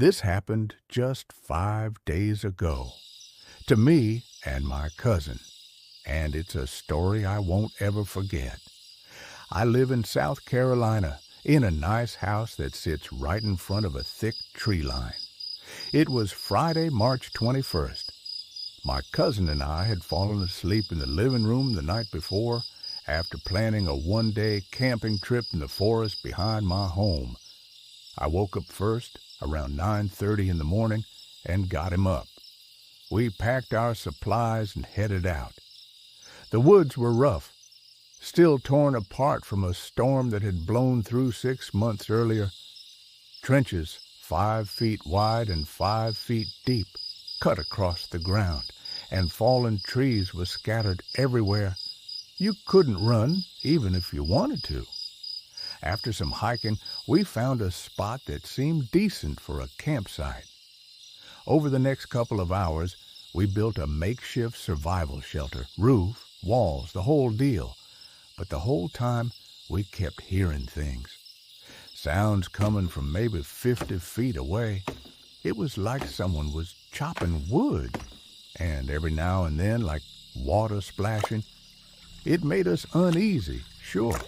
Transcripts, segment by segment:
This happened just 5 days ago, to me and my cousin, and it's a story I won't ever forget. I live in South Carolina, in a nice house that sits right in front of a thick tree line. It was Friday, March 21st. My cousin and I had fallen asleep in the living room the night before after planning a one-day camping trip in the forest behind my home. I woke up first around 9:30 in the morning and got him up. We packed our supplies and headed out. The woods were rough, still torn apart from a storm that had blown through 6 months earlier. Trenches 5 feet wide and 5 feet deep cut across the ground, and fallen trees were scattered everywhere. You couldn't run even if you wanted to. After some hiking, we found a spot that seemed decent for a campsite. Over the next couple of hours, we built a makeshift survival shelter, roof, walls, the whole deal. But the whole time, we kept hearing things. Sounds coming from maybe 50 feet away. It was like someone was chopping wood, and every now and then like water splashing. It made us uneasy, sure,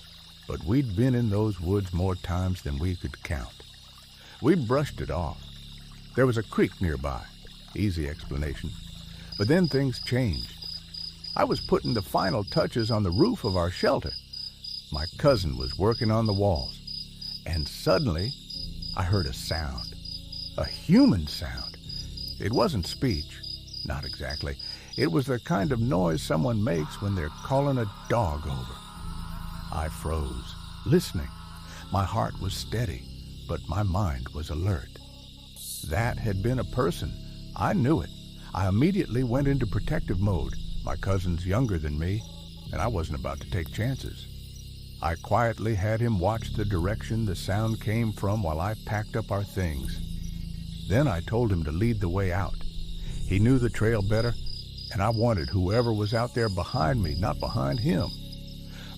but we'd been in those woods more times than we could count. We brushed it off. There was a creek nearby. Easy explanation. But then things changed. I was putting the final touches on the roof of our shelter. My cousin was working on the walls. And suddenly, I heard a sound. A human sound. It wasn't speech. Not exactly. It was the kind of noise someone makes when they're calling a dog over. I froze, listening. My heart was steady, but my mind was alert. That had been a person. I knew it. I immediately went into protective mode. My cousin's younger than me, and I wasn't about to take chances. I quietly had him watch the direction the sound came from while I packed up our things. Then I told him to lead the way out. He knew the trail better, and I wanted whoever was out there behind me, not behind him.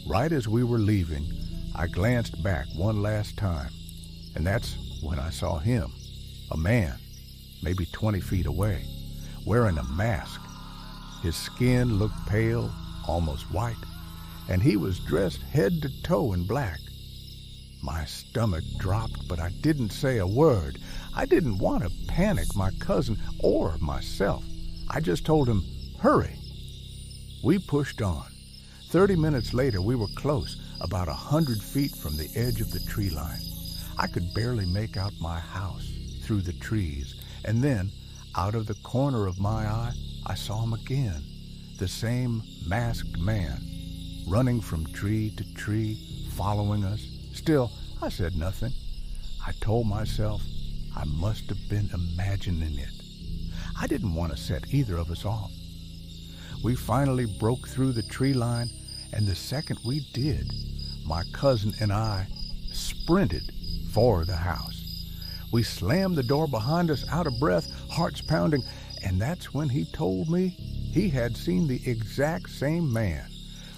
Right as we were leaving, I glanced back one last time, and that's when I saw him, a man, maybe 20 feet away, wearing a mask. His skin looked pale, almost white, and he was dressed head to toe in black. My stomach dropped, but I didn't say a word. I didn't want to panic my cousin or myself. I just told him, "Hurry." We pushed on. 30 minutes later, we were close, about 100 feet from the edge of the tree line. I could barely make out my house through the trees, and then, out of the corner of my eye, I saw him again, the same masked man, running from tree to tree, following us. Still, I said nothing. I told myself I must have been imagining it. I didn't want to set either of us off. We finally broke through the tree line, and the second we did, my cousin and I sprinted for the house. We slammed the door behind us, out of breath, hearts pounding, and that's when he told me he had seen the exact same man,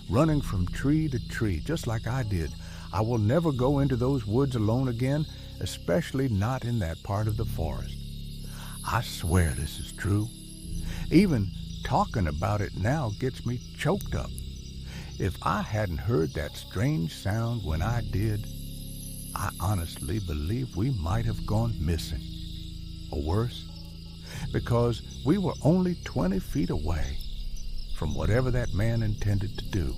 running from tree to tree, just like I did. I will never go into those woods alone again, especially not in that part of the forest. I swear this is true. Even talking about it now gets me choked up. If I hadn't heard that strange sound when I did, I honestly believe we might have gone missing. Or worse, because we were only 20 feet away from whatever that man intended to do.